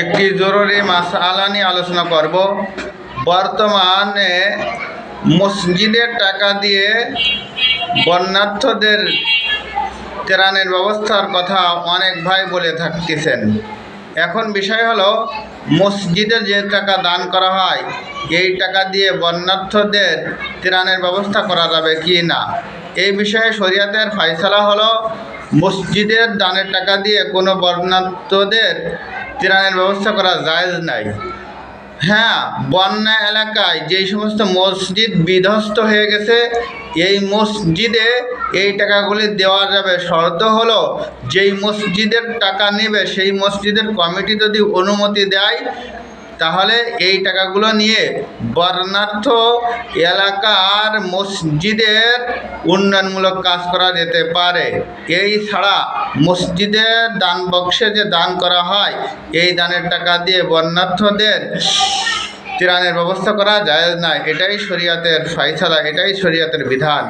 একটি জরুরি মাসআলা নিয়ে আলোচনা করব। বর্তমানে মসজিদের টাকা দিয়ে বন্যার্থদের ত্রাণের ব্যবস্থার কথা অনেক ভাই বলে থাকতেছেন। এখন বিষয় হলো, মসজিদে যে টাকা দান করা হয় এই টাকা দিয়ে বন্যার্থদের ত্রাণের ব্যবস্থা করা যাবে কি না, এই বিষয়ে শরীয়তের ফয়সালা হলো মসজিদের দানের টাকা দিয়ে কোনো বন্যার্থদের ত্রাণের ব্যবস্থা করা জায়েজ নাই। হ্যাঁ, বন্যা এলাকায় যেই সমস্ত মসজিদ বিধ্বস্ত হয়ে গেছে এই মসজিদে এই টাকাগুলি দেওয়া যাবে। শর্ত হলো, যেই মসজিদের টাকা নেবে সেই মসজিদের কমিটি যদি অনুমতি দেয় তাহলে এই টাকাগুলো নিয়ে বন্যার্থ এলাকার মসজিদের উন্নয়নমূলক কাজ করা যেতে পারে। এই ছাড়া মসজিদের দান বক্সে যে দান করা হয় এই দানের টাকা দিয়ে বন্যার্থদের ত্রাণের ব্যবস্থা করা জায়েজ নয়। এটাই শরীয়তের ফয়সালা, এটাই শরীয়তের বিধান।